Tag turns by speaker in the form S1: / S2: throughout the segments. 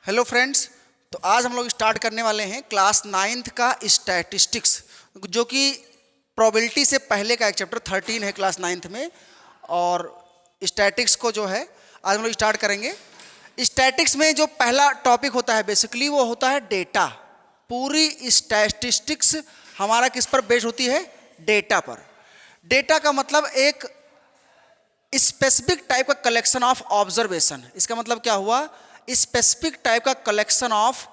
S1: Hello friends. तो आज हम लोग स्टार्ट करने वाले हैं क्लास 9th का स्टैटिस्टिक्स, जो कि प्रोबेबिलिटी से पहले का एक चैप्टर 13 है क्लास 9th में। और स्टैटिक्स को जो है आज हम लोग स्टार्ट करेंगे। स्टैटिक्स में जो पहला टॉपिक होता है बेसिकली वो होता है डेटा। पूरी स्टैटिस्टिक्स हमारा किस पर बेस्ड होती है? डेटा पर। डेटा का मतलब एक स्पेसिफिक टाइप का कलेक्शन ऑफ ऑब्जर्वेशन। इसका मतलब क्या हुआ? स्पेसिफिक टाइप का कलेक्शन ऑफ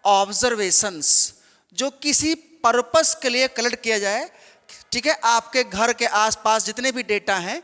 S1: ऑब्जर्वेशंस जो किसी पर्पस के लिए कलेक्ट किया जाए। ठीक है, आपके घर के आसपास जितने भी डेटा हैं,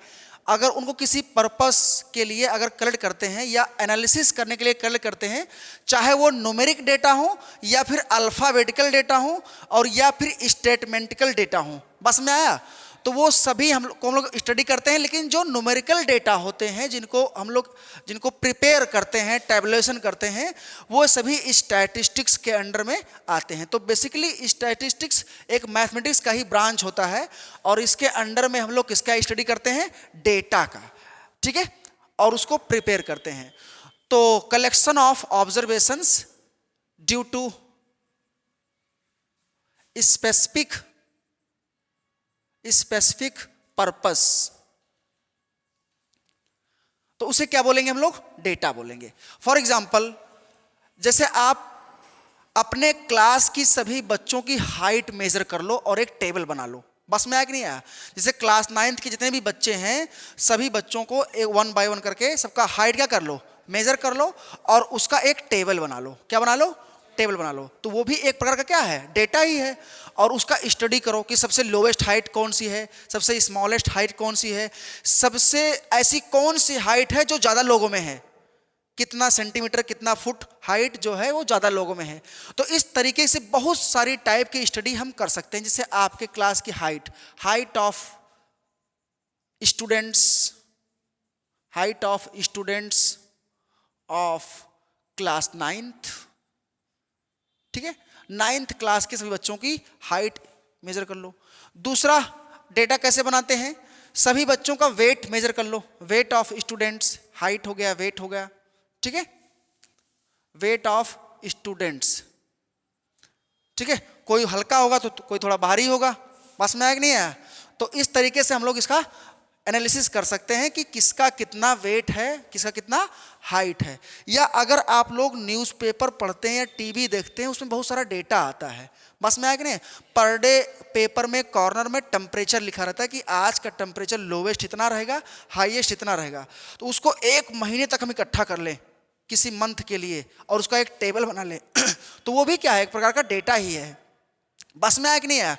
S1: अगर उनको किसी पर्पस के लिए अगर कलेक्ट करते हैं या एनालिसिस करने के लिए कलेक्ट करते हैं, चाहे वो न्यूमेरिक डेटा हो या फिर अल्फ़ाबेटिकल डेटा हो और या फिर स्टेटमेंटिकल डेटा हो, बस में आया? तो वो सभी हम लोग स्टडी करते हैं। लेकिन जो न्यूमेरिकल डेटा होते हैं जिनको प्रिपेयर करते हैं, टैबुलेशन करते हैं, वो सभी स्टैटिस्टिक्स के अंडर में आते हैं। तो बेसिकली स्टैटिस्टिक्स एक मैथमेटिक्स का ही ब्रांच होता है और इसके अंडर में हम लोग किसका स्टडी करते हैं? डेटा का। ठीक है, और उसको प्रिपेयर करते हैं। तो collection of observations due to specific purpose, तो उसे क्या बोलेंगे हम लोग? डेटा बोलेंगे। फॉर एग्जाम्पल, जैसे आप अपने क्लास की सभी बच्चों की हाइट मेजर कर लो और एक टेबल बना लो, बस में आया कि नहीं आया? जैसे क्लास 9th के जितने भी बच्चे हैं, सभी बच्चों को एक 1 by 1 करके सबका हाइट क्या कर लो? मेजर कर लो और उसका एक टेबल बना लो। क्या बना लो? टेबल बना लो। तो वो भी एक प्रकार का क्या है? डेटा ही है। और उसका स्टडी करो कि सबसे लोवेस्ट हाइट कौन सी है, सबसे स्मॉलेस्ट हाइट कौन सी है, सबसे ऐसी कौन सी हाइट है जो ज़्यादा लोगों में है, कितना सेंटीमीटर कितना फुट हाइट जो है वो ज़्यादा लोगों में है। तो इस तरीके से बहुत सारी टाइप की स्टडी हम कर सकते हैं। जैसे आपके क्लास की height of students of class 9th। ठीक है, 9th क्लास के सभी बच्चों की हाइट मेजर कर लो। दूसरा डेटा कैसे बनाते हैं? सभी बच्चों का वेट मेजर कर लो। वेट ऑफ स्टूडेंट्स, हाइट हो गया, वेट हो गया। ठीक है, वेट ऑफ स्टूडेंट्स। ठीक है, कोई हल्का होगा तो कोई थोड़ा भारी होगा, बस में आया कि नहीं आया? तो इस तरीके से हम लोग इसका एनालिसिस कर सकते हैं कि किसका कितना वेट है, किसका कितना हाइट है। या अगर आप लोग न्यूज़पेपर पढ़ते हैं या टीवी देखते हैं, उसमें बहुत सारा डेटा आता है, बस में आया कि नहीं? पर डे पेपर में कॉर्नर में टेम्परेचर लिखा रहता है कि आज का टेम्परेचर लोवेस्ट इतना रहेगा, हाईएस्ट इतना रहेगा। तो उसको 1 महीने तक हम इकट्ठा कर लें किसी मंथ के लिए और उसका एक टेबल बना लें तो वो भी क्या है? एक प्रकार का डेटा ही है, बस में आया कि नहीं आया?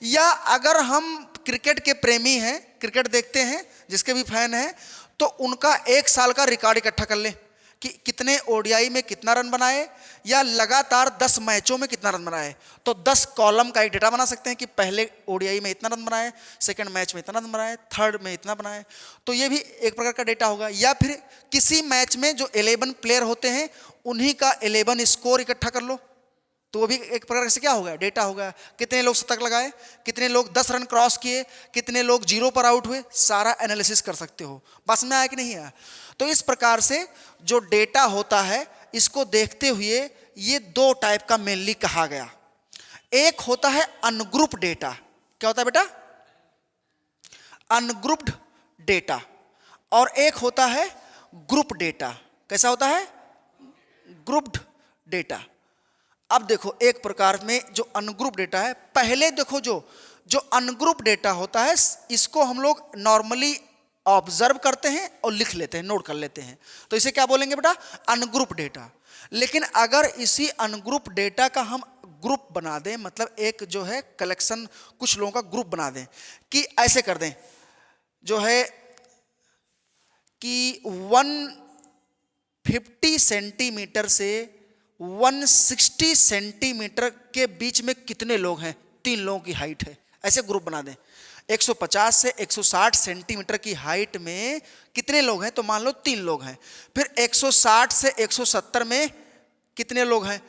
S1: या अगर हम क्रिकेट के प्रेमी हैं, क्रिकेट देखते हैं, जिसके भी फैन हैं, तो उनका 1 साल का रिकॉर्ड इकट्ठा कर लें कि कितने ओडीआई में कितना रन बनाए या लगातार 10 मैचों में कितना रन बनाए। तो 10 कॉलम का एक डेटा बना सकते हैं कि पहले ओडीआई में इतना रन बनाए, सेकंड मैच में इतना रन बनाए, थर्ड में इतना बनाए। तो ये भी एक प्रकार का डेटा होगा। या फिर किसी मैच में जो 11 प्लेयर होते हैं, उन्हीं का 11 स्कोर इकट्ठा कर लो, तो वो भी एक प्रकार से क्या होगा? डेटा होगा। कितने लोग शतक लगाए, कितने लोग 10 रन क्रॉस किए, कितने लोग 0 पर आउट हुए, सारा एनालिसिस कर सकते हो, बस में आया कि नहीं आया? तो इस प्रकार से जो डेटा होता है, इसको देखते हुए ये 2 टाइप का मेनली कहा गया। एक होता है अनग्रुप डेटा। क्या होता है बेटा? Ungrouped data. और एक होता है ग्रुप डेटा। कैसा होता है? Grouped data. अब देखो, एक प्रकार में जो अनग्रुप डेटा है, पहले देखो जो अनग्रुप डेटा होता है, इसको हम लोग नॉर्मली ऑब्जर्व करते हैं और लिख लेते हैं, नोट कर लेते हैं। तो इसे क्या बोलेंगे बेटा? Ungroup data. लेकिन अगर इसी अनग्रुप डेटा का हम ग्रुप बना दें, मतलब एक जो है कलेक्शन, कुछ लोगों का ग्रुप बना दें कि ऐसे कर दें जो है कि 150 सेंटीमीटर से 160 सेंटीमीटर के बीच में कितने लोग हैं? 3 लोगों की हाइट है, ऐसे ग्रुप बना दें। 150 से 160 सेंटीमीटर की हाइट में कितने लोग हैं? तो मान लो 3 लोग हैं। फिर 160 से 170 में कितने लोग हैं?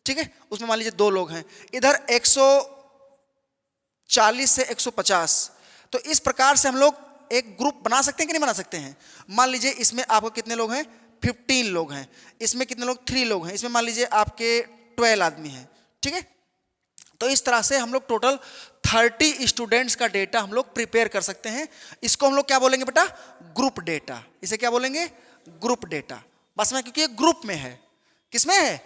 S1: ठीक है, उसमें मान लीजिए 2 लोग हैं। इधर 140 से 150। तो इस प्रकार से हम लोग एक ग्रुप बना सकते हैं कि नहीं बना सकते हैं? मान लीजिए इसमें आपको कितने लोग हैं? 15 लोग हैं, इसमें कितने लोग 3 लोग हैं, इसमें मान लीजिए आपके 12 आदमी हैं, ठीक है। तो इस तरह से हम लोग टोटल 30 स्टूडेंट्स का डेटा हम लोग प्रिपेयर कर सकते हैं। इसको हम लोग क्या बोलेंगे बेटा, ग्रुप डेटा। इसे क्या बोलेंगे, ग्रुप डेटा। बस में, क्योंकि ये ग्रुप में है, किसमें है,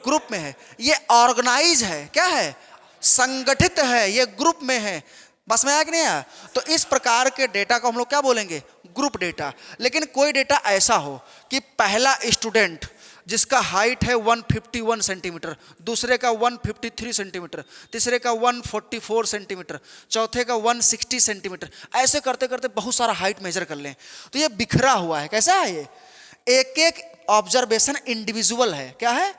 S1: ग्रुप में है, ये ऑर्गेनाइज है, क्या है, संगठित है, ये ग्रुप में है। बस में आया कि नहीं आया। तो इस प्रकार के डेटा को हम लोग क्या बोलेंगे, ग्रुप डेटा। लेकिन कोई डेटा ऐसा हो कि पहला स्टूडेंट जिसका हाइट है 151 सेंटीमीटर, दूसरे का 153 सेंटीमीटर, तीसरे का 144 सेंटीमीटर, चौथे का 160 सेंटीमीटर, ऐसे करते करते बहुत सारा हाइट मेजर कर लें, तो ये बिखरा हुआ है। कैसा है ये, एक एक ऑब्जर्वेशन इंडिविजुअल है। क्या है,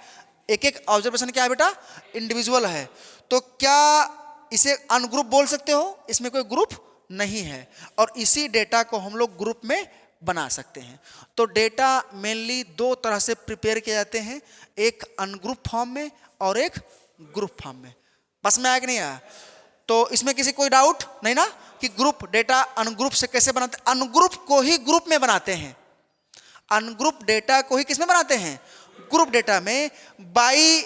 S1: एक एक ऑब्जर्वेशन क्या है बेटा, इंडिविजुअल है। तो क्या इसे अनग्रुप बोल सकते हो, इसमें कोई ग्रुप नहीं है, और इसी डेटा को हम लोग ग्रुप में बना सकते हैं। तो डेटा मेनली दो तरह से प्रिपेयर किए जाते हैं, एक अनग्रुप फॉर्म में और एक ग्रुप फॉर्म में। बस में आया कि नहीं आया। तो इसमें किसी कोई डाउट नहीं ना कि ग्रुप डेटा अनग्रुप से कैसे बनाते हैं। अनग्रुप को ही ग्रुप में बनाते हैं, अनग्रुप डेटा को ही किसमें बनाते हैं, ग्रुप डेटा में, by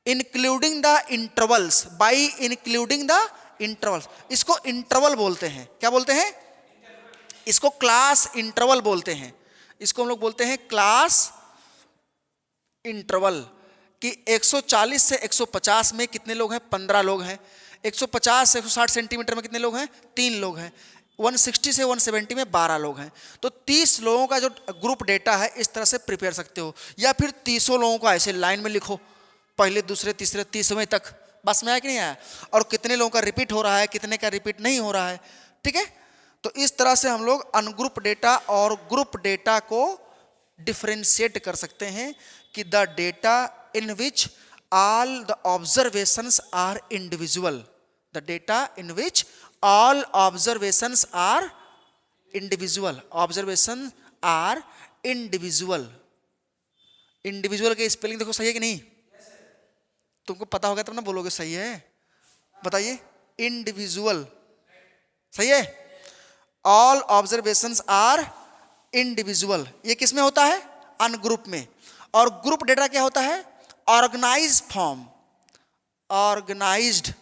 S1: including the intervals, by including the intervals. इसको इंटरवल बोलते हैं, क्या बोलते हैं, इसको क्लास इंटरवल बोलते हैं। इसको हम लोग बोलते हैं क्लास इंटरवल। कि 140 से 150 में कितने लोग हैं, 15 लोग हैं। 150 से 160 सेंटीमीटर में कितने लोग हैं, 3 लोग हैं। 160 से 170 में 12 लोग हैं। तो 30 लोगों का जो ग्रुप डेटा है इस तरह से प्रिपेयर सकते हो, या फिर 30 लोगों को ऐसे लाइन में लिखो, पहले दूसरे तीसरे 30वें तक। बस में आया कि नहीं आया। और कितने लोगों का रिपीट हो रहा है, कितने का रिपीट नहीं हो रहा है, ठीक है। तो इस तरह से हम लोग अनग्रुप डेटा और ग्रुप डेटा को डिफरेंशिएट कर सकते हैं कि the data in which all the observations are individual, the data in which all observations are individual, observation are individual. Individual के स्पेलिंग देखो सही है कि नहीं, तुमको पता होगा तब ना बोलोगे सही है। बताइए, इंडिविजुअल सही है। ऑल ऑब्जर्वेशंस आर इंडिविजुअल, ये किस में होता है, अनग्रुप में। और ग्रुप डेटा क्या होता है, organised form, organised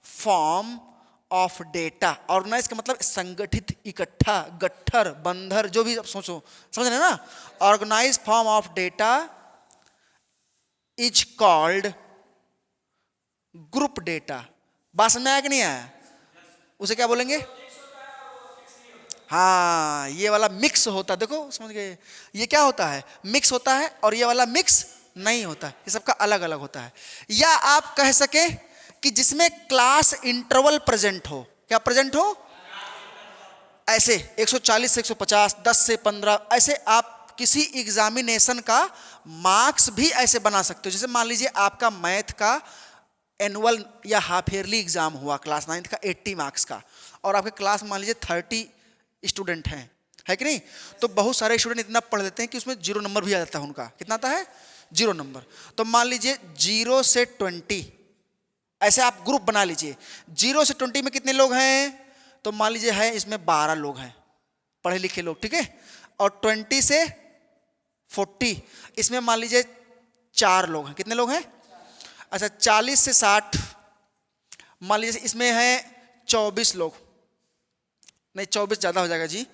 S1: form of data. Organise का मतलब संगठित, इकट्ठा, गट्ठर, बंधर, जो भी आप सोचो, समझ रहे ना। Organised form of data is called group data. बात समझ में आया कि नहीं आया। उसे क्या बोलेंगे, हाँ, ये वाला मिक्स होता है, देखो समझ गए, ये क्या होता है, मिक्स होता है, और ये वाला मिक्स नहीं होता, ये सबका अलग अलग होता है। या आप कह सके कि जिसमें क्लास इंटरवल प्रेजेंट हो, क्या प्रेजेंट हो, ऐसे 140 से 150, 10 से 15, ऐसे आप किसी एग्जामिनेशन का मार्क्स भी ऐसे बना सकते हो। जैसे मान लीजिए आपका मैथ का एनुअल या हाफ ईयरली एग्जाम हुआ क्लास 9 का 80 मार्क्स का, और आपके क्लास में मान लीजिए 30 स्टूडेंट हैं, है कि नहीं। तो बहुत सारे स्टूडेंट इतना पढ़ लेते हैं कि उसमें 0 नंबर भी आ जाता है उनका। कितना आता है, 0 नंबर। तो मान लीजिए 0 से 20 ऐसे आप ग्रुप बना लीजिए। 0 से 20 में कितने लोग हैं, तो मान लीजिए है इसमें 12 लोग हैं, पढ़े लिखे लोग, ठीक है। और 20 से 40 इसमें मान लीजिए 4 लोग हैं, कितने लोग हैं, अच्छा। 40 से 60 मान लीजिए इसमें है 24 लोग, नहीं 24 ज़्यादा हो जाएगा जी,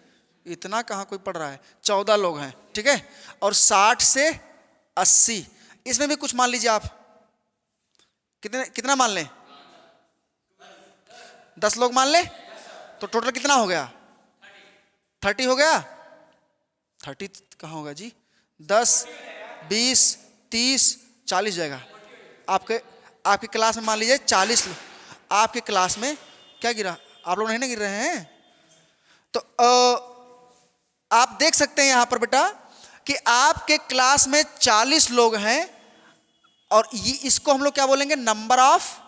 S1: इतना कहाँ कोई पढ़ रहा है, 14 लोग हैं, ठीक है। और 60 से 80 इसमें भी कुछ मान लीजिए आप, कितना मान लें, 10 लोग मान लें, तो टोटल कितना हो गया, 30 हो गया। 30 कहाँ होगा जी, 10, 20, 30, 40 जाएगा। आपके क्लास में मान लीजिए 40 लोग, आपके क्लास में क्या गिरा, आप लोग नहीं ना गिर रहे हैं। तो आप देख सकते हैं यहां पर बेटा कि आपके क्लास में 40 लोग हैं, और ये इसको हम लोग क्या बोलेंगे, नंबर ऑफ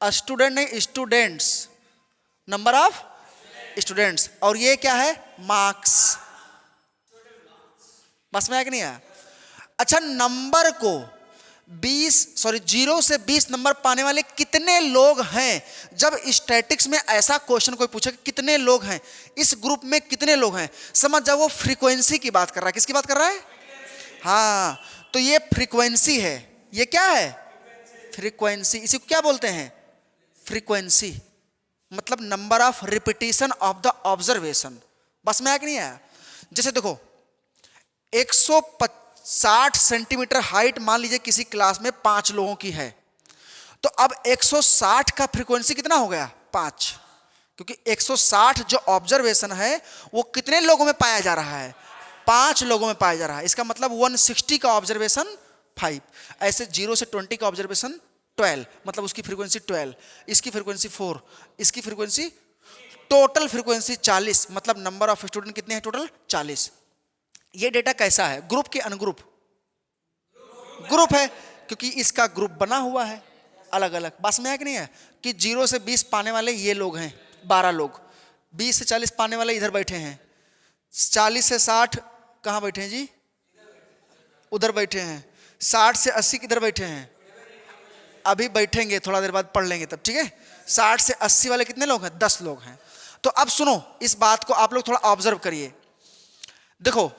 S1: स्टूडेंट, नहीं स्टूडेंट्स, नंबर ऑफ स्टूडेंट्स। और ये क्या है, मार्क्स। बस में आया कि नहीं आया। अच्छा, नंबर को 0 से 20 नंबर पाने वाले कितने लोग हैं। जब स्टैटिक्स में ऐसा क्वेश्चन कोई पूछे कि कितने लोग हैं, इस ग्रुप में कितने लोग हैं, समझ जाओ वो फ्रीक्वेंसी की बात कर रहा है। किसकी बात कर रहा है? हाँ, तो ये फ्रीक्वेंसी है। ये क्या है? फ्रीक्वेंसी। इसी को क्या बोलते हैं? फ्रीक्वेंसी। मतलब number of repetition of the observation. बस में आया कि नहीं आया? जैसे देखो 160 सेंटीमीटर हाइट मान लीजिए किसी क्लास में 5 लोगों की है, तो अब 160 का फ्रीक्वेंसी कितना हो गया? 5। क्योंकि 160 जो ऑब्जर्वेशन है वो कितने लोगों में पाया जा रहा है? 5 लोगों में पाया जा रहा है। इसका मतलब 160 का ऑब्जर्वेशन 5। ऐसे 0 से 20 का ऑब्जर्वेशन 12, मतलब उसकी फ्रीक्वेंसी 12, इसकी फ्रीक्वेंसी 4, इसकी फ्रीक्वेंसी, टोटल फ्रीक्वेंसी 40। मतलब नंबर ऑफ स्टूडेंट कितने हैं? टोटल 40। ये डेटा कैसा है? ग्रुप के अनग्रुप? ग्रुप है, क्योंकि इसका ग्रुप बना हुआ है अलग अलग। बस में है कि नहीं है? कि 0 से 20 पाने वाले ये लोग हैं 12 लोग, 20 से 40 पाने वाले इधर बैठे हैं, 40 से 60 कहाँ बैठे हैं जी? उधर बैठे हैं, 60 से 80 किधर बैठे हैं? अभी बैठेंगे, थोड़ा देर बाद पढ़ लेंगे तब, ठीक है। 60 से 80 वाले कितने लोग हैं? 10 लोग हैं। तो अब सुनो, इस बात को आप लोग थोड़ा ऑब्जर्व करिए। देखो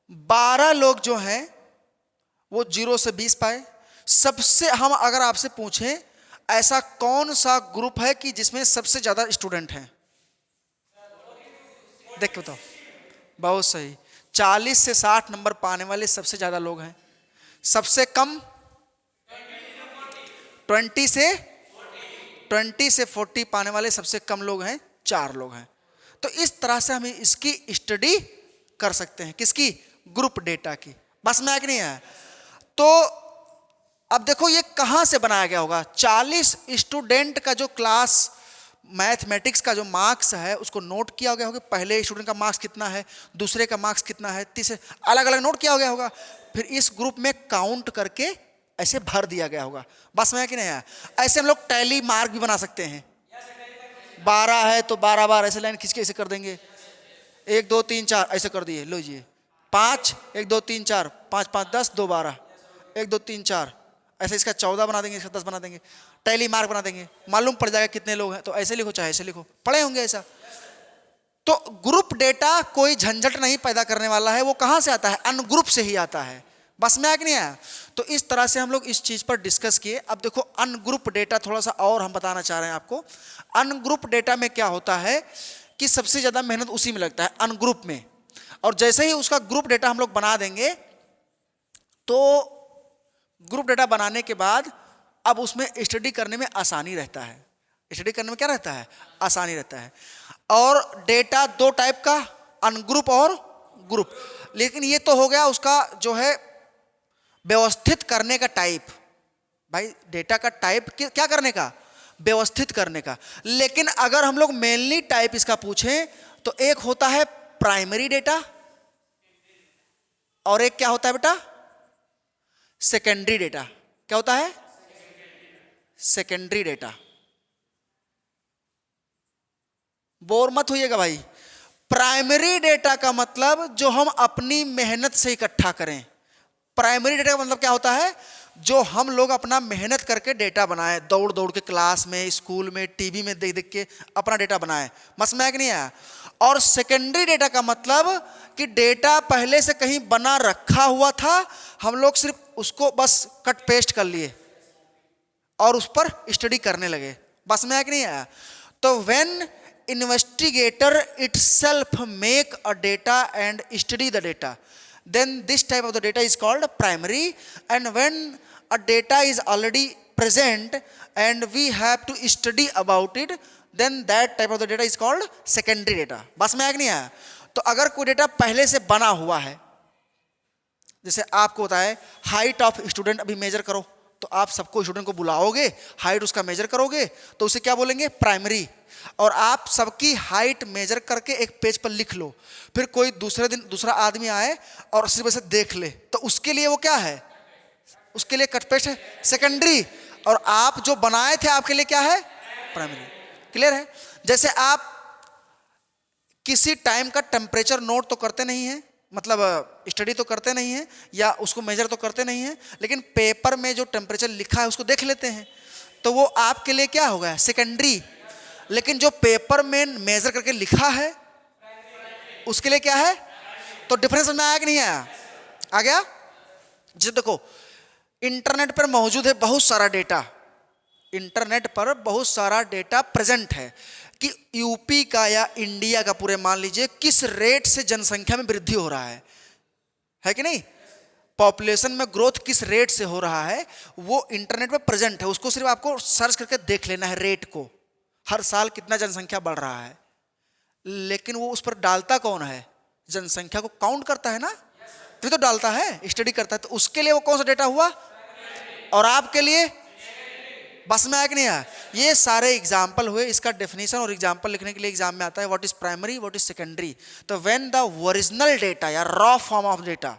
S1: 12 लोग जो हैं वो 0 से 20 पाए। सबसे, हम अगर आपसे पूछें ऐसा कौन सा ग्रुप है कि जिसमें सबसे ज्यादा स्टूडेंट हैं? देख के बताओ। बहुत सही, 40 से 60 नंबर पाने वाले सबसे ज्यादा लोग हैं। सबसे कम 20 से 40 पाने वाले सबसे कम लोग हैं 4 लोग हैं। तो इस तरह से हम इसकी स्टडी कर सकते हैं। किसकी? ग्रुप डेटा की। बस में आया कि नहीं आया? तो अब देखो ये कहां से बनाया गया होगा? 40 स्टूडेंट का जो क्लास मैथमेटिक्स का जो मार्क्स है उसको नोट किया गया होगा। पहले स्टूडेंट का मार्क्स कितना है, दूसरे का मार्क्स कितना है, तीसरे, अलग अलग नोट किया गया होगा। फिर इस ग्रुप में काउंट करके ऐसे भर दिया गया होगा। बस में है कि नहीं आया? ऐसे हम लोग टैली मार्क भी बना सकते हैं। 12 है तो 12 बार ऐसे लाइन खींच के ऐसे कर देंगे, 1 2 3 4 ऐसे कर दिए, लो जी 5 1 2 3 4 5 5 10 2 12 1 2 3 4 ऐसे इसका 14 बना देंगे, इसका 10 बना देंगे, टैली मार्क बना देंगे, मालूम पड़ जाएगा कितने लोग हैं। तो ऐसे लिखो चाहे ऐसे लिखो, पढ़े होंगे ऐसा। तो ग्रुप डेटा कोई झंझट नहीं पैदा करने वाला है। वो कहां से आता है? अनग्रुप से ही आता है। बस में आया कि नहीं आया? तो इस तरह से हम लोग इस चीज पर डिस्कस किए। अब देखो अनग्रुप डेटा थोड़ा सा और हम बताना चाह रहे हैं आपको। अनग्रुप डेटा में क्या होता है कि सबसे ज्यादा मेहनत उसी में लगता है, अनग्रुप में। और जैसे ही उसका ग्रुप डेटा हम लोग बना देंगे तो ग्रुप डेटा बनाने के बाद अब उसमें स्टडी करने में आसानी रहता है। स्टडी करने में क्या रहता है? आसानी रहता है। और डेटा 2 टाइप का, अनग्रुप और ग्रुप। लेकिन ये तो हो गया उसका जो है व्यवस्थित करने का टाइप। भाई डेटा का टाइप क्या करने का? व्यवस्थित करने का। लेकिन अगर हम लोग मेनली टाइप इसका पूछें तो एक होता है प्राइमरी डेटा और एक क्या होता है बेटा? Secondary data. क्या होता है? Secondary data. बोर मत होइएगा भाई। प्राइमरी डेटा का मतलब जो हम अपनी मेहनत से इकट्ठा करें। प्राइमरी डेटा का मतलब क्या होता है? जो हम लोग अपना मेहनत करके डेटा बनाए, दौड़ दौड़ के क्लास में, स्कूल में, टीवी में देख देख के अपना डेटा बनाए। समझ में आया कि नहीं आया? और सेकेंडरी डेटा का मतलब कि डेटा पहले से कहीं बना रखा हुआ था, हम लोग सिर्फ उसको बस कट पेस्ट कर लिए और उस पर स्टडी करने लगे। बस में आया कि नहीं आया? तो when investigator itself make a data and study the data, then this type of the data is called primary. And when a data is already present and we have to study about it, then that type of the data is called secondary data. बस में आया कि नहीं आया? तो अगर कोई data पहले से बना हुआ है, जैसे आपको होता है हाइट ऑफ स्टूडेंट अभी मेजर करो, तो आप सबको स्टूडेंट को बुलाओगे, हाइट उसका मेजर करोगे, तो उसे क्या बोलेंगे? प्राइमरी। और आप सबकी हाइट मेजर करके एक पेज पर लिख लो, फिर कोई दूसरे दिन दूसरा आदमी आए और सिर्फ ऐसे देख ले, तो उसके लिए वो क्या है? उसके लिए कट पेस्ट है, सेकेंडरी। और आप जो बनाए थे आपके लिए क्या है? प्राइमरी। क्लियर है? जैसे आप किसी टाइम का टेम्परेचर नोट तो करते नहीं है, मतलब स्टडी तो करते नहीं हैं या उसको मेजर तो करते नहीं हैं, लेकिन पेपर में जो टेम्परेचर लिखा है उसको देख लेते हैं, तो वो आपके लिए क्या होगा, सेकेंडरी। लेकिन जो पेपर में मेजर करके लिखा है उसके लिए क्या है। तो डिफरेंस में आया कि नहीं आया, आ गया। जी देखो, इंटरनेट पर मौजूद है बहुत सारा डेटा, इंटरनेट पर बहुत सारा डेटा प्रेजेंट है कि यूपी का या इंडिया का पूरे मान लीजिए किस रेट से जनसंख्या में वृद्धि हो रहा है कि नहीं, पॉपुलेशन में ग्रोथ किस रेट से हो रहा है, वो इंटरनेट पे प्रेजेंट है। उसको सिर्फ आपको सर्च करके देख लेना है, रेट को, हर साल कितना जनसंख्या बढ़ रहा है। लेकिन वो उस पर डालता कौन है, जनसंख्या को काउंट करता है ना, फिर तो डालता है, स्टडी करता है। तो उसके लिए वो कौन सा डेटा हुआ, और आपके लिए बस में आया कि नहीं आया। ये सारे एग्जाम्पल हुए, इसका डेफिनेशन और एग्जाम्पल लिखने के लिए एग्जाम में आता है what is primary what is secondary. तो व्हेन द ओरिजिनल डेटा या रॉ फॉर्म ऑफ डेटा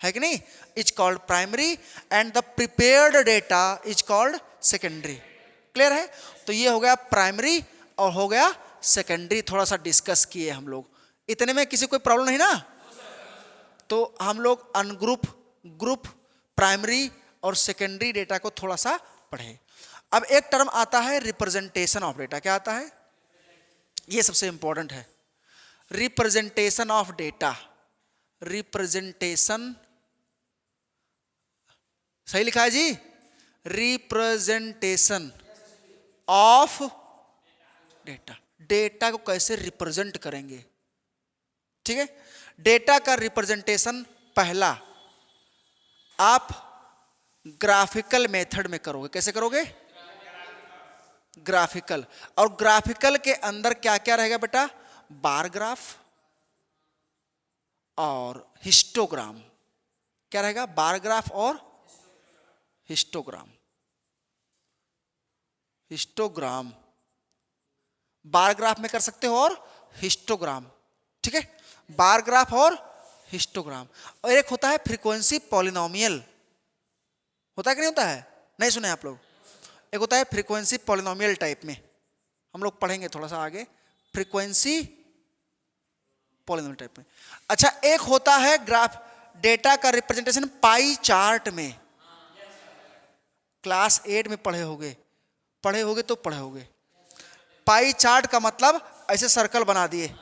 S1: है कि नहीं is called primary and the prepared data is called secondary. Clear है। तो ये हो गया प्राइमरी और हो गया सेकेंडरी, थोड़ा सा डिस्कस किए हम लोग। इतने में किसी कोई प्रॉब्लम नहीं ना। तो हम लोग अनग्रुप, ग्रुप, प्राइमरी और सेकेंडरी डेटा को थोड़ा सा पढ़े। अब एक टर्म आता है रिप्रेजेंटेशन ऑफ डेटा। क्या आता है, ये सबसे इंपॉर्टेंट है, रिप्रेजेंटेशन ऑफ डेटा। रिप्रेजेंटेशन सही लिखा है जी, रिप्रेजेंटेशन ऑफ डेटा। डेटा को कैसे रिप्रेजेंट करेंगे, ठीक है। डेटा का रिप्रेजेंटेशन पहला आप ग्राफिकल मेथड में करोगे। कैसे करोगे, ग्राफिकल। और ग्राफिकल के अंदर क्या क्या रहेगा बेटा, बार ग्राफ और हिस्टोग्राम। क्या रहेगा, बार ग्राफ और हिस्टोग्राम। हिस्टोग्राम बार ग्राफ में कर सकते हो और हिस्टोग्राम, ठीक है, बार ग्राफ और हिस्टोग्राम। और एक होता है फ्रीक्वेंसी पॉलिनोमियल, होता है कि नहीं होता है, नहीं सुने आप लोग। एक होता है फ्रीक्वेंसी पॉलिनोमियल टाइप में, हम लोग पढ़ेंगे थोड़ा सा आगे, फ्रीक्वेंसी पॉलिनोमियल टाइप में। अच्छा, एक होता है ग्राफ डेटा का रिप्रेजेंटेशन पाई चार्ट में। क्लास 8 में पढ़े होगे तो पढ़े होगे। पाई चार्ट का मतलब ऐसे सर्कल बना दिए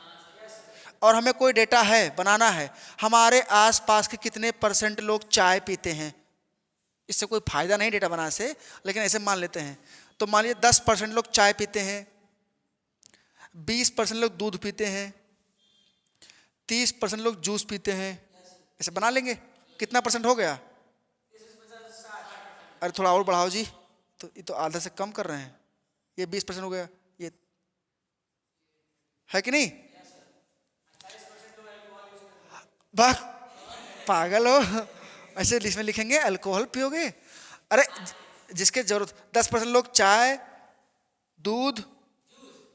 S1: और हमें कोई डेटा है, बनाना है, हमारे आसपास के कितने परसेंट लोग चाय पीते हैं। इससे कोई फायदा नहीं डेटा बनाने से, लेकिन ऐसे मान लेते हैं। तो मान लीजिए 10% लोग चाय पीते हैं, 20% लोग दूध पीते हैं, 30% लोग जूस पीते हैं। ऐसे बना लेंगे। कितना परसेंट हो गया, अरे थोड़ा और बढ़ाओ जी, तो ये तो आधा से कम कर रहे हैं, ये 20% हो गया, ये है कि नहीं। बात पागल हो, ऐसे इसमें लिखेंगे अल्कोहल पियोगे। अरे जिसके जरूरत, 10% लोग चाय, दूध,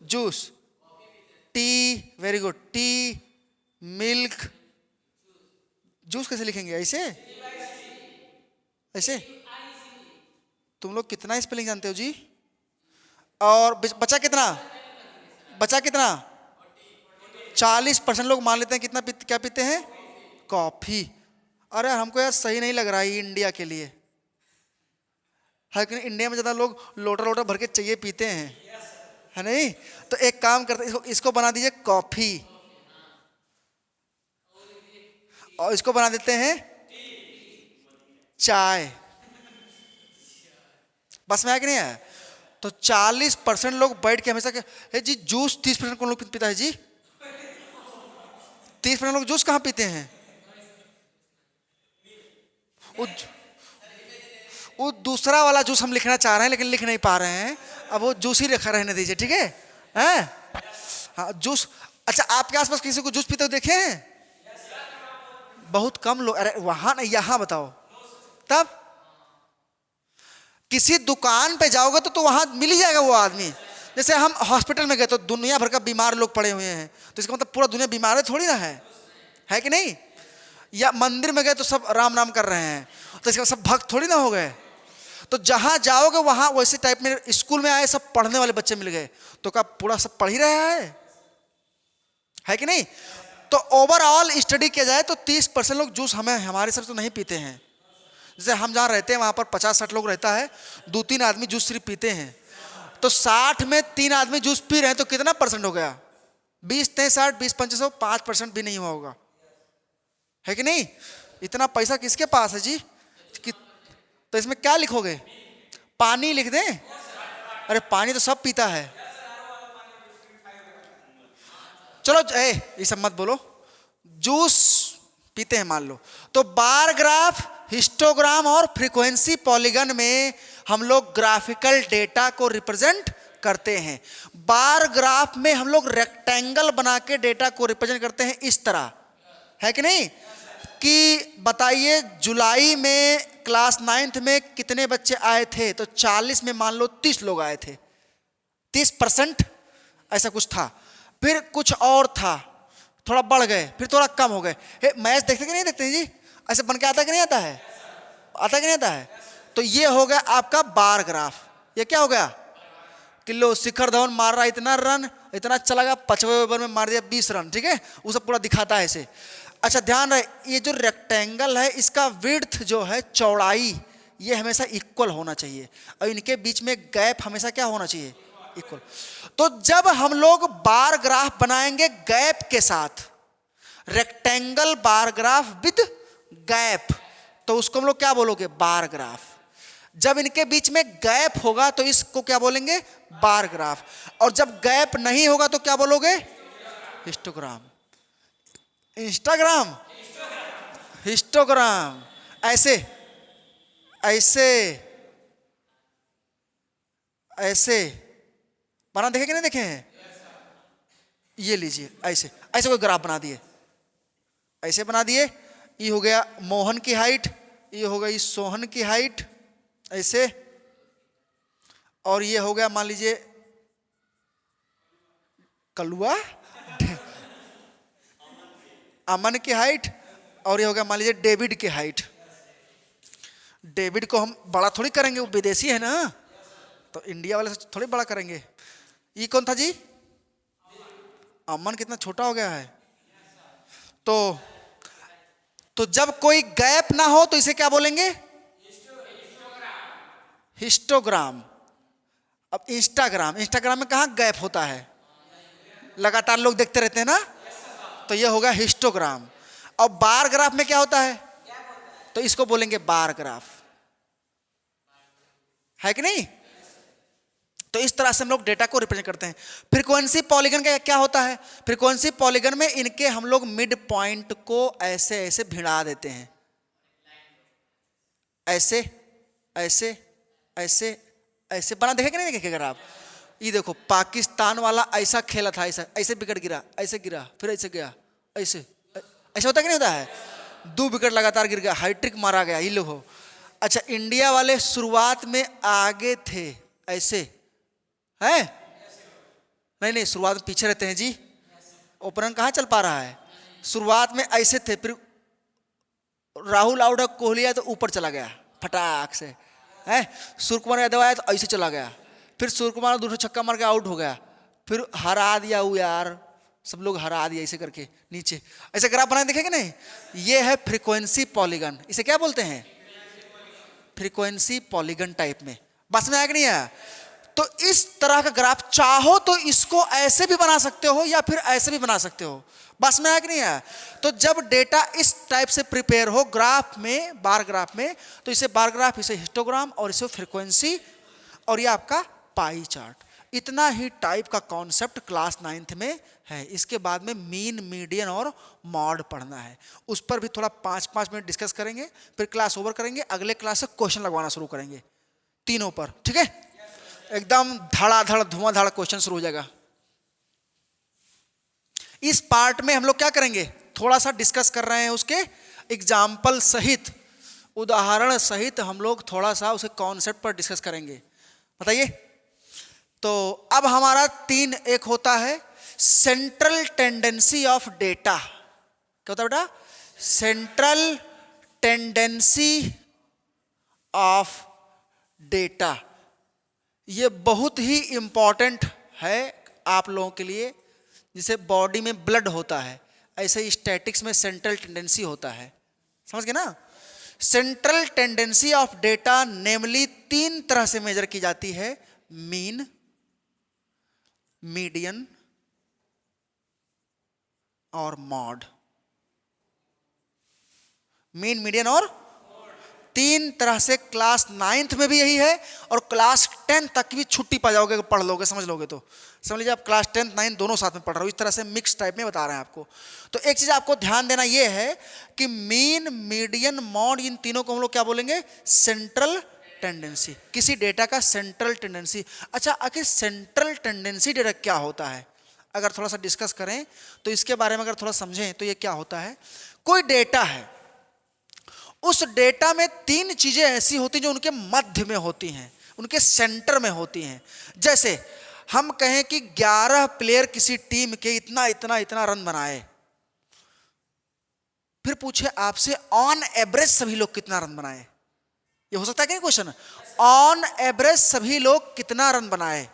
S1: juice, T, very good, T, milk, juice कैसे लिखेंगे, ऐसे ऐसे। तुम लोग कितना स्पेलिंग जानते हो जी। और बचा कितना, 40% लोग मान लेते हैं कितना क्या पीते हैं, कॉफी। अरे हमको यार सही नहीं लग रहा है इंडिया के लिए, है कि नहीं। इंडिया में ज़्यादा लोग लोटा लोटा भर के चाहिए पीते हैं, है नहीं। तो एक काम करते हैं, इसको बना दीजिए कॉफी, और इसको बना देते हैं चाय। बस में आया कि नहीं आया। तो 40% लोग बैठ के हमेशा है जी जूस, 30% कौन लोग पीता है जी, 30% लोग जूस कहाँ पीते हैं। वो दूसरा वाला जूस हम लिखना चाह रहे हैं लेकिन लिख नहीं पा रहे हैं, अब वो जूस ही रखा रहने दीजिए, ठीक है। हाँ जूस। अच्छा, आपके आसपास किसी को जूस पीते हुए देखे हैं, बहुत कम लोग। अरे वहां नहीं, यहां बताओ। तब किसी दुकान पे जाओगे तो वहां मिल ही जाएगा वो आदमी। जैसे हम हॉस्पिटल में गए तो दुनिया भर का बीमार लोग पड़े हुए हैं, तो इसका मतलब पूरा दुनिया बीमार है थोड़ी ना है कि नहीं। या मंदिर में गए तो सब राम राम कर रहे हैं, तो इसका सब भक्त थोड़ी ना हो गए। तो जहां जाओगे वहां वैसे टाइप में, स्कूल में आए सब पढ़ने वाले बच्चे मिल गए तो क्या पूरा सब पढ़ ही रहा है कि नहीं। तो ओवरऑल स्टडी किया जाए तो 30% लोग जूस हमारे सब तो नहीं पीते हैं। जैसे हम जहाँ रहते हैं वहाँ पर 50-60 लोग रहता है, 2-3 आदमी जूस सिर्फ पीते हैं। तो 60 में 3 आदमी जूस पी रहे हैं तो कितना परसेंट हो गया? 20-60, 20-25, 5% भी नहीं हुआ होगा, है कि नहीं? इतना पैसा किसके पास है जी? तो इसमें क्या लिखोगे? पानी लिख दें? अरे पानी तो सब पीता है। चलो ये सब मत बोलो, जूस पीते हैं मान लो। तो बार ग्राफ, हिस्टोग्राम और फ्रीक्वेंसी पॉलीगन में हम लोग ग्राफिकल डेटा को रिप्रेजेंट करते हैं। बार ग्राफ में हम लोग रेक्टेंगल बना के डेटा को रिप्रेजेंट करते हैं इस तरह, है कि नहीं? कि बताइए जुलाई में क्लास 9th में कितने बच्चे आए थे? तो 40 में मान लो 30 लोग आए थे, 30% ऐसा कुछ था। फिर कुछ और था, थोड़ा बढ़ गए, फिर थोड़ा कम हो गए। मैच देखते कि नहीं देखते जी? ऐसे बन के आता कि नहीं आता है? आता कि नहीं आता है? तो ये हो गया आपका बार ग्राफ। ये क्या हो गया? किलो शिखर धवन मार रहा इतना रन, इतना चला गया, 5वें ओवर में मार दिया 20 रन, ठीक है? वो सब पूरा दिखाता है ऐसे। अच्छा ध्यान रहे, ये जो रेक्टेंगल है इसका विड्थ जो है, चौड़ाई, ये हमेशा इक्वल होना चाहिए और इनके बीच में गैप हमेशा क्या होना चाहिए? इक्वल। तो जब हम लोग बार ग्राफ बनाएंगे गैप के साथ, rectangle bar graph with gap, तो उसको हम लोग क्या बोलोगे? Bar graph. जब इनके बीच में गैप होगा तो इसको क्या बोलेंगे? Bar graph. और जब गैप नहीं होगा तो क्या बोलोगे? हिस्टोग्राम। Instagram, histogram. ऐसे ऐसे ऐसे बना देखे कि नहीं देखे हैं? ये लीजिए, ऐसे ऐसे कोई ग्राफ बना दिए, ऐसे बना दिए। ये हो गया मोहन की हाइट, ये हो गई सोहन की हाइट, ऐसे। और ये हो गया मान लीजिए कलुआ अमन की हाइट, और ये हो गया मान लीजिए डेविड की हाइट। डेविड को हम बड़ा थोड़ी करेंगे, वो विदेशी है ना, तो इंडिया वाले से थोड़ी बड़ा करेंगे। ये कौन था जी? अमन कितना छोटा हो गया है। तो जब कोई गैप ना हो तो इसे क्या बोलेंगे? हिस्टोग्राम। अब इंस्टाग्राम में कहाँ गैप होता है? लगातार लोग देखते रहते हैं ना, तो ये होगा हिस्टोग्राम। और बार ग्राफ में क्या होता है? तो इसको बोलेंगे बार ग्राफ, है कि नहीं? तो इस तरह से हम लोग डेटा को रिप्रेजेंट करते हैं। फ्रीक्वेंसी पॉलीगन का क्या होता है? फ्रीक्वेंसी पॉलीगन में इनके हम लोग मिड पॉइंट को ऐसे ऐसे भिड़ा देते हैं, ऐसे ऐसे ऐसे ऐसे बना देखे कि नहीं देखे? अगर आप ये देखो, पाकिस्तान वाला ऐसा खेला था, ऐसा ऐसे विकेट गिरा, ऐसे गिरा, फिर ऐसे गया, ऐसे ऐसा होता कि नहीं होता है? 2 विकेट लगातार गिर गया, हाईट्रिक मारा गया, ये लोग हो। अच्छा इंडिया वाले शुरुआत में आगे थे, ऐसे है? नहीं, शुरुआत में पीछे रहते हैं जी। ओपनर कहाँ चल पा रहा है? शुरुआत में ऐसे थे, फिर राहुल आउट, कोहली आया तो ऊपर चला गया फटाक से, है? सूर्य कुमार यादव आया तो ऐसे चला गया, फिर सूर्य कुमार दूसरा छक्का मार के आउट हो गया, फिर हरा दिया वो यार, सब लोग हरा दिया ऐसे करके नीचे। ऐसे ग्राफ बनाए देखेंगे नहीं? ये है फ्रीक्वेंसी पॉलीगन। इसे क्या बोलते हैं? फ्रीक्वेंसी पॉलीगन टाइप में। बस में आया कि नहीं आया? तो इस तरह का ग्राफ चाहो तो इसको ऐसे भी बना सकते हो या फिर ऐसे भी बना सकते हो। बस में आया कि नहीं आया? तो जब डेटा इस टाइप से प्रिपेयर हो ग्राफ में, बार ग्राफ में, तो इसे बार ग्राफ, इसे हिस्टोग्राम और इसे फ्रीक्वेंसी, और ये आपका पाई चार्ट। इतना ही टाइप का कॉन्सेप्ट क्लास 9th में है। इसके बाद में मीन, मीडियन और मॉड पढ़ना है। उस पर भी थोड़ा 5-5 मिनट डिस्कस करेंगे, फिर क्लास ओवर करेंगे। अगले क्लास से क्वेश्चन लगवाना शुरू करेंगे तीनों पर, ठीक है? एकदम धड़ाधड़ धुआंधाड़ क्वेश्चन शुरू हो जाएगा। इस पार्ट में हम लोग क्या करेंगे? थोड़ा सा डिस्कस कर रहे हैं उसके एग्जाम्पल सहित, उदाहरण सहित हम लोग थोड़ा सा उसे कॉन्सेप्ट पर डिस्कस करेंगे। बताइए। तो अब हमारा 3 एक होता है सेंट्रल टेंडेंसी ऑफ डेटा। क्या होता है बेटा? Central tendency of data. ये बहुत ही इंपॉर्टेंट है आप लोगों के लिए। जैसे बॉडी में ब्लड होता है, ऐसे ही स्टैटिक्स में सेंट्रल टेंडेंसी होता है, समझ गए ना। सेंट्रल टेंडेंसी ऑफ डेटा नेमली 3 तरह से मेजर की जाती है, मीन, मीडियन और मॉड। मीन, मीडियन और 3 तरह से। क्लास 9th में भी यही है और क्लास 10 तक भी छुट्टी पा जाओगे, पढ़ लोगे, समझ लोगे तो समझ लीजिए आप क्लास 10 9 दोनों साथ में पढ़ रहे हो। इस तरह से मिक्स टाइप में बता रहे हैं आपको। तो एक चीज आपको ध्यान देना यह है कि मीन, मीडियन, मॉड, इन तीनों को हम लोग क्या बोलेंगे, सेंट्रल टेंडेंसी, किसी डेटा का सेंट्रल टेंडेंसी। अच्छा, आखिर सेंट्रल टेंडेंसी डेटा क्या होता है, अगर थोड़ा सा डिस्कस करें तो इसके बारे में अगर थोड़ा समझें तो ये क्या होता है। कोई डेटा है, उस डेटा में 3 चीजें ऐसी होती हैं जो उनके मध्य में होती हैं, उनके सेंटर में होती हैं। जैसे हम कहें कि 11 प्लेयर किसी टीम के इतना इतना इतना रन बनाए, फिर पूछे आपसे ऑन एवरेज सभी लोग कितना रन बनाए। ये हो सकता है कि नहीं क्वेश्चन, ऑन एवरेज सभी लोग कितना रन बनाए।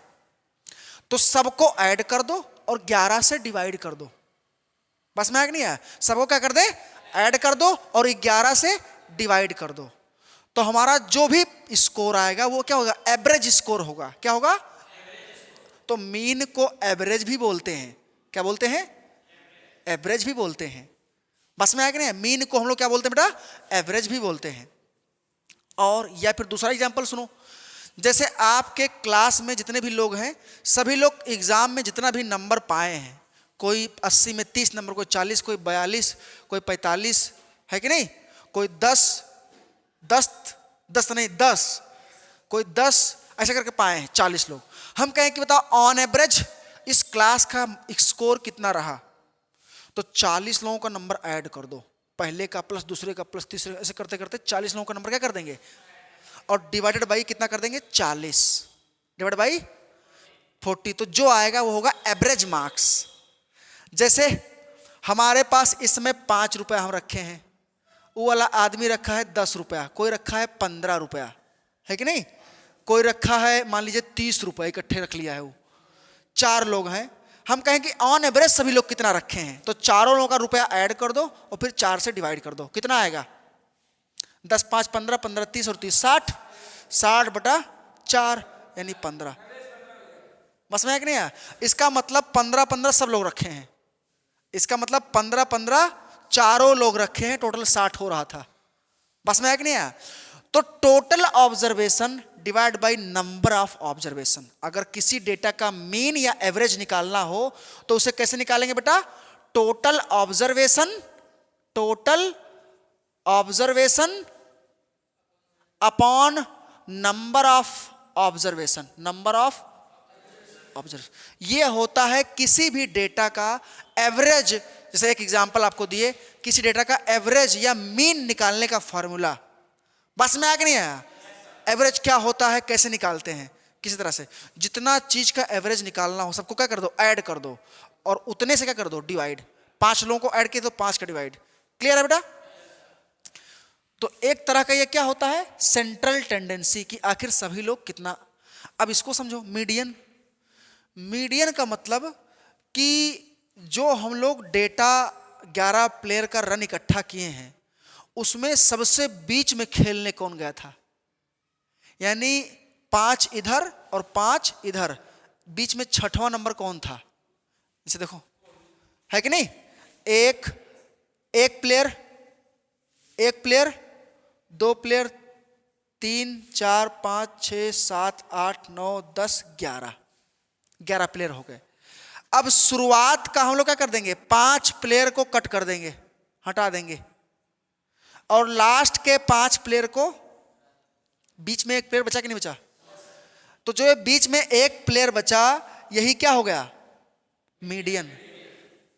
S1: तो सबको ऐड कर दो और 11 से डिवाइड कर दो, बस में नहीं है, सबको क्या कर दे, ऐड कर दो और 11 से डिवाइड कर दो। तो हमारा जो भी स्कोर आएगा वो क्या होगा, एवरेज स्कोर होगा। क्या होगा, तो मीन को एवरेज भी बोलते हैं। क्या बोलते हैं, एवरेज भी बोलते हैं। बस में आएगा नहीं, मीन को हम लोग क्या बोलते हैं बेटा, एवरेज भी बोलते हैं। और या फिर दूसरा एग्जांपल सुनो, जैसे आपके क्लास में जितने भी लोग हैं, सभी लोग एग्जाम में जितना भी नंबर पाए हैं, कोई 80 में 30 नंबर, कोई 40, कोई 42, कोई 45, है कि नहीं, कोई 10 नहीं 10, कोई 10 ऐसा करके पाए हैं 40 लोग। हम कहें कि बताओ ऑन एवरेज इस क्लास का स्कोर कितना रहा, तो 40 लोगों का नंबर ऐड कर दो, पहले का प्लस दूसरे का प्लस तीसरे, ऐसे करते करते 40 लोगों का नंबर क्या कर देंगे, और डिवाइडेड बाई कितना कर देंगे, 40 डिवाइडेड बाई 40, तो जो आएगा वो होगा एवरेज मार्क्स। जैसे हमारे पास इसमें 5 रुपया हम रखे हैं, वो वाला आदमी रखा है 10 रुपया, कोई रखा है 15 रुपया, है कि नहीं, कोई रखा है मान लीजिए 30 रुपया, इकट्ठे रख लिया है वो। 4 लोग हैं, हम कहें कि ऑन एवरेज सभी लोग कितना रखे हैं, तो चारों लोगों का रुपया ऐड कर दो और फिर 4 से डिवाइड कर दो, कितना आएगा, 10 5 15, 15 30 और 30 60, 60 बटा 4 यानी 15। बस में कि नहीं है, इसका मतलब 15 15 सब लोग रखे हैं, इसका मतलब 15 15 चारों लोग रखे हैं, टोटल 60 हो रहा था। बस में कि नहीं है। तो total observation divide by number of observation. अगर किसी डेटा का मीन या एवरेज निकालना हो तो उसे कैसे निकालेंगे बेटा, total observation upon number of observation, number of observation. ये होता है किसी भी डेटा का एवरेज। जैसे एक एग्जांपल आपको दिए, किसी डेटा का एवरेज या मीन निकालने का फॉर्मूला। बस में आ के नहीं आया, एवरेज क्या होता है, कैसे निकालते हैं, किसी तरह से जितना चीज का एवरेज निकालना हो सबको क्या कर दो, ऐड कर दो, और उतने से क्या कर दो, डिवाइड। 5 लोगों को ऐड किए तो 5 का डिवाइड। क्लियर है बेटा। तो एक तरह का ये क्या होता है, सेंट्रल टेंडेंसी, कि आखिर सभी लोग कितना। अब इसको समझो, मीडियन का मतलब कि जो हम लोग डेटा 11 प्लेयर का रन इकट्ठा किए हैं उसमें सबसे बीच में खेलने कौन गया था, यानी 5 इधर और 5 इधर, बीच में 6वां नंबर कौन था। इसे देखो, है कि नहीं, एक प्लेयर, 2 प्लेयर, 3 4 5 6 7 8 9 10 11 प्लेयर हो गए। अब शुरुआत का हम लोग क्या कर देंगे, 5 प्लेयर को कट कर देंगे, हटा देंगे, और लास्ट के 5 प्लेयर को, बीच में 1 प्लेयर बचा कि नहीं बचा, तो जो बीच में 1 प्लेयर बचा यही क्या हो गया, मीडियन।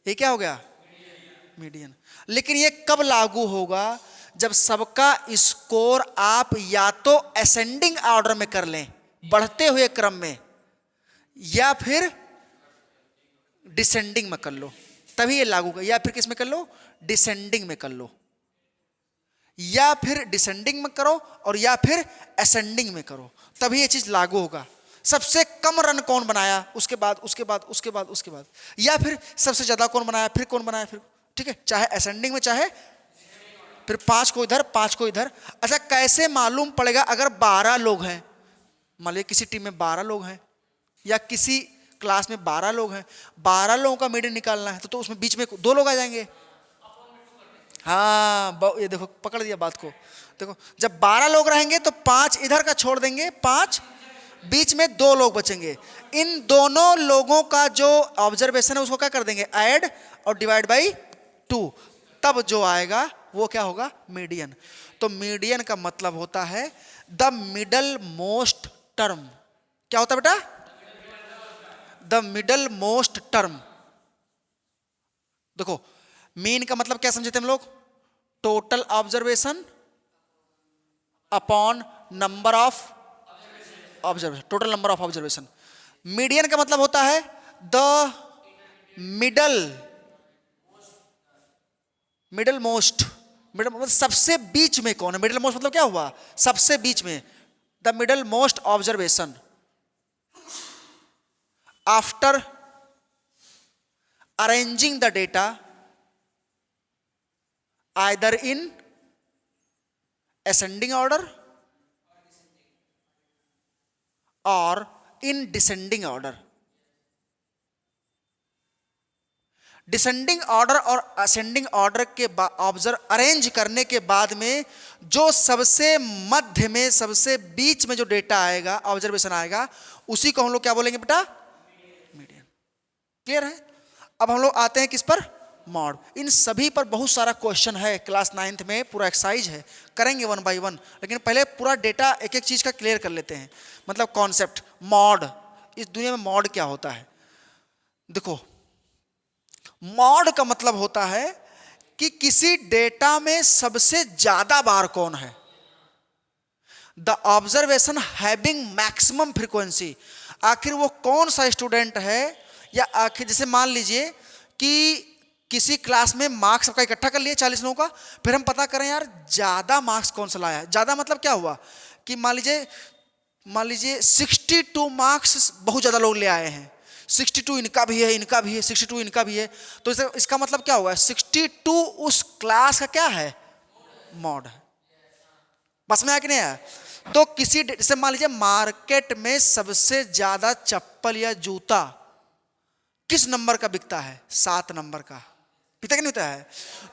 S1: ये क्या हो गया, मीडियन। लेकिन ये कब लागू होगा, जब सबका स्कोर आप या तो असेंडिंग ऑर्डर में कर लें, बढ़ते हुए क्रम में, या फिर डिसेंडिंग में कर लो, तभी ये लागू होगा। या फिर किस में कर लो, डिसेंडिंग में कर लो, या फिर डिसेंडिंग में करो और या फिर असेंडिंग में करो, तभी ये चीज लागू होगा। सबसे कम रन कौन बनाया, उसके बाद, या फिर सबसे ज्यादा कौन बनाया, फिर कौन बनाया, फिर ठीक है, चाहे असेंडिंग में चाहे, फिर 5 को इधर 5 को इधर। अच्छा कैसे मालूम पड़ेगा अगर 12 लोग हैं, मान लीजिए किसी टीम में 12 लोग हैं या किसी क्लास में 12 लोग हैं, 12 लोगों का मीडियन निकालना है तो उसमें बीच में 2 लोग आ जाएंगे। हाँ ये देखो पकड़ दिया बात को। देखो जब 12 लोग रहेंगे तो 5 इधर का छोड़ देंगे, 5 बीच में 2 लोग बचेंगे। इन दोनों लोगों का जो ऑब्जर्वेशन है उसको क्या कर देंगे, ऐड और डिवाइड बाई 2, तब जो आएगा वो क्या होगा, मीडियन। तो मीडियन का मतलब होता है द मिडल मोस्ट टर्म। क्या होता है बेटा, द मिडल मोस्ट टर्म। देखो मीन का मतलब क्या समझे थे हम लोग, total observation upon number of observation, total number of observation. Median का मतलब होता है द मिडल मोस्ट, मिडल मतलब सबसे बीच में कौन है, मिडल मोस्ट मतलब क्या हुआ, सबसे बीच में, the middle most observation after arranging the data either in ascending order और in descending order. Descending order और असेंडिंग ऑर्डर के ऑब्जर्व अरेंज करने के बाद में जो सबसे मध्य में सबसे बीच में जो डेटा आएगा, ऑब्जर्वेशन आएगा, उसी को हम लोग क्या बोलेंगे बेटा, मीडियन। क्लियर है। अब हम लोग आते हैं किस पर, मॉड। इन सभी पर बहुत सारा क्वेश्चन है, क्लास 9th में पूरा एक्सरसाइज है, करेंगे 1 by 1, लेकिन पहले पूरा डेटा एक एक चीज का क्लियर कर लेते हैं, मतलब कॉन्सेप्ट मॉड। इस दुनिया में मॉड क्या होता है, देखो मॉड का मतलब होता है कि किसी डेटा में सबसे ज्यादा बार कौन है, the observation having maximum frequency. आखिर वो कौन सा स्टूडेंट है, या आखिर जैसे मान लीजिए कि किसी क्लास में मार्क्स सबका इकट्ठा कर लिए 40 लोगों का, फिर हम पता करें यार ज्यादा मार्क्स कौन सा लाया है। ज्यादा मतलब क्या हुआ कि मान लीजिए 62 मार्क्स बहुत ज्यादा लोग ले आए हैं, 62 इनका भी है, इनका भी है, 62 इनका भी है, तो इसका मतलब क्या हुआ, 62 उस क्लास का क्या है, मॉड है। बस में आया कि नहीं आया। तो किसी जैसे मान लीजिए मार्केट में सबसे ज्यादा चप्पल या जूता किस नंबर का बिकता है, 7 नंबर का, बिकता कि नहीं होता है।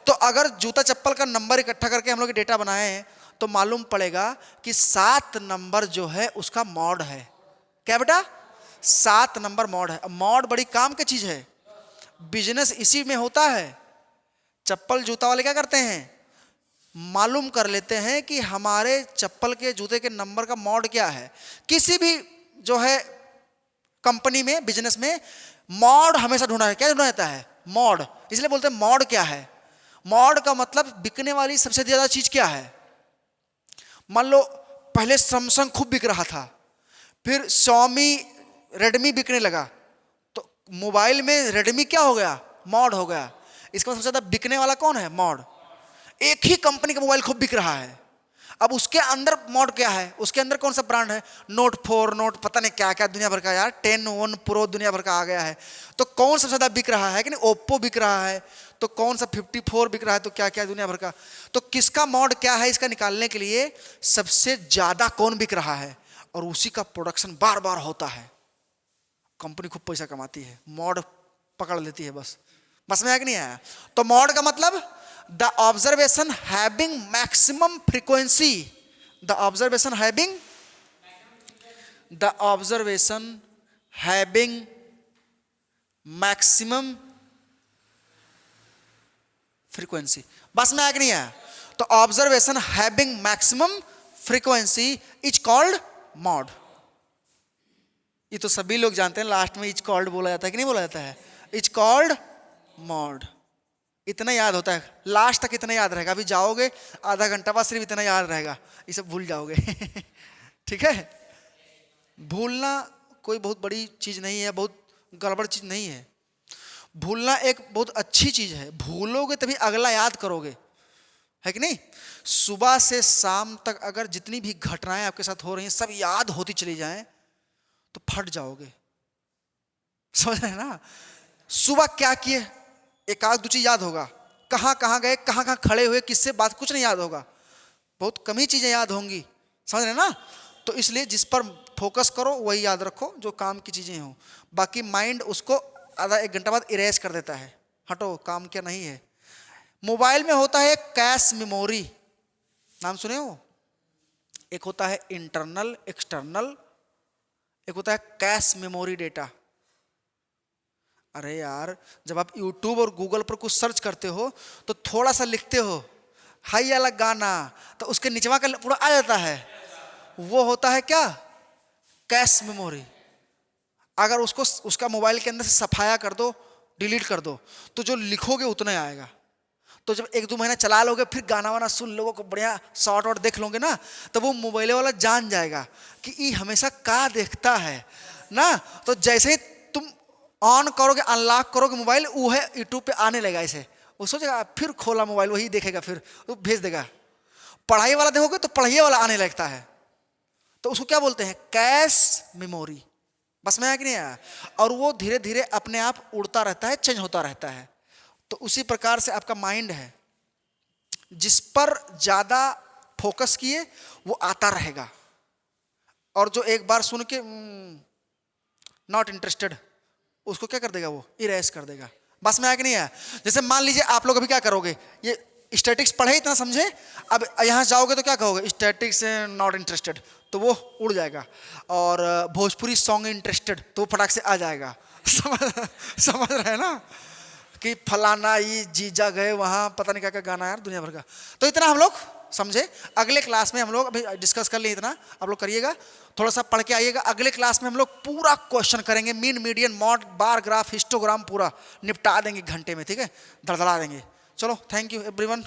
S1: तो अगर जूता चप्पल का नंबर इकट्ठा करके हम लोग डेटा बनाए हैं तो मालूम पड़ेगा कि 7 नंबर जो है उसका मॉड है। क्या बेटा, 7 नंबर मॉड है। मॉड बड़ी काम की चीज है, बिजनेस इसी में होता है। चप्पल जूता वाले क्या करते हैं, मालूम कर लेते हैं कि हमारे चप्पल के जूते के नंबर का मॉड क्या है। किसी भी जो है कंपनी में, बिजनेस में मॉड हमेशा ढूंढा है। क्या ढूंढा जाता है, मॉड। इसलिए बोलते हैं मॉड क्या है, मॉड का मतलब बिकने वाली सबसे ज्यादा चीज क्या है। मान लो पहले सैमसंग खूब बिक रहा था, फिर Xiaomi रेडमी बिकने लगा, तो मोबाइल में रेडमी क्या हो गया, मॉड हो गया। इसका सबसे ज्यादा बिकने वाला कौन है, मॉड। एक ही कंपनी का मोबाइल खूब बिक रहा है, अब उसके अंदर मॉड क्या है, उसके अंदर कौन सा ब्रांड है, नोट 4, नोट पता नहीं क्या क्या दुनिया भर का, यार 10, 1 प्रो दुनिया भर का आ गया है। तो कौन सबसे ज्यादा बिक रहा है कि नहीं, ओप्पो बिक रहा है, तो कौन सा 54 बिक रहा है, तो क्या क्या दुनिया भर का। तो किसका मॉड क्या है, इसका निकालने के लिए सबसे ज्यादा कौन बिक रहा है, और उसी का प्रोडक्शन बार बार होता है। कंपनी खूब पैसा कमाती है, मॉड पकड़ लेती है। बस में आया कि नहीं आया। तो मॉड का मतलब the observation having maximum frequency, the observation having maximum frequency। बस में आया कि नहीं आया। तो observation having maximum frequency is called mod। ये तो सभी लोग जानते हैं, लास्ट में इज कॉल्ड बोला जाता है कि नहीं बोला जाता है, इज कॉल्ड मॉड। इतना याद होता है, लास्ट तक इतना याद रहेगा। अभी जाओगे आधा घंटा बाद सिर्फ इतना याद रहेगा, ये सब भूल जाओगे। ठीक है, भूलना कोई बहुत बड़ी चीज नहीं है, बहुत गड़बड़ चीज नहीं है। भूलना एक बहुत अच्छी चीज है, भूलोगे तभी अगला याद करोगे, है कि नहीं। सुबह से शाम तक अगर जितनी भी घटनाएं आपके साथ हो रही हैं सब याद होती चली जाएं तो फट जाओगे, समझ रहे हैं ना। सुबह क्या किए, एक आध दो चीज याद होगा, कहाँ कहाँ गए, कहाँ कहाँ खड़े हुए, किससे बात, कुछ नहीं याद होगा, बहुत कम ही चीजें याद होंगी, समझ रहे ना। तो इसलिए जिस पर फोकस करो वही याद रखो, जो काम की चीजें हो। बाकी माइंड उसको आधा एक घंटा बाद इरेज कर देता है, हटो काम क्या नहीं है। मोबाइल में होता है कैश मेमोरी, नाम सुने हो? एक होता है इंटरनल एक्सटर्नल, एक होता है कैश मेमोरी डेटा। अरे यार, जब आप YouTube और गूगल पर कुछ सर्च करते हो तो थोड़ा सा लिखते हो हाई वाला गाना, तो उसके नीचवा का पूरा आ जाता है, वो होता है क्या, कैश मेमोरी। अगर उसको उसका मोबाइल के अंदर से सफाया कर दो, डिलीट कर दो, तो जो लिखोगे उतना ही आएगा। तो जब एक दो महीना चला लोगे, फिर गाना वाना सुन लोगों को बढ़िया शॉर्ट वॉट देख लोगे ना, तो वो मोबाइल वाला जान जाएगा कि ये हमेशा का देखता है ना। तो जैसे ही तुम ऑन करोगे, अनलॉक करोगे मोबाइल, वो है यूट्यूब पे आने लगा ऐसे, वो सोचेगा फिर खोला मोबाइल, वही देखेगा, फिर वो भेज देगा। पढ़ाई वाला देखोगे तो पढ़ाई वाला आने लगता है, तो उसको क्या बोलते हैं, कैश मेमोरी। बस में आया कि नहीं आया? और वो धीरे धीरे अपने आप उड़ता रहता है, चेंज होता रहता है। तो उसी प्रकार से आपका माइंड है, जिस पर ज्यादा फोकस किए वो आता रहेगा, और जो एक बार सुन के नॉट इंटरेस्टेड, उसको क्या कर देगा, वो इरेज कर देगा। बस में आया कि नहीं आया? जैसे मान लीजिए आप लोग अभी क्या करोगे, ये स्टैटिक्स पढ़े इतना समझे, अब यहाँ जाओगे तो क्या कहोगे, स्टैटिक्स नॉट इंटरेस्टेड, तो वो उड़ जाएगा। और भोजपुरी सॉन्ग इंटरेस्टेड, तो वो फटाक से आ जाएगा। समझ रहे हैं ना, कि फलाना ये जीजा गए वहाँ, पता नहीं क्या क्या गाना यार दुनिया भर का। तो इतना हम लोग समझे। अगले क्लास में हम लोग अभी डिस्कस कर लिए, इतना आप लोग करिएगा, थोड़ा सा पढ़ के आइएगा। अगले क्लास में हम लोग पूरा क्वेश्चन करेंगे, mean median mode bar graph histogram पूरा निपटा देंगे घंटे में, ठीक है, धड़धड़ा देंगे। चलो, थैंक यू एवरीवन।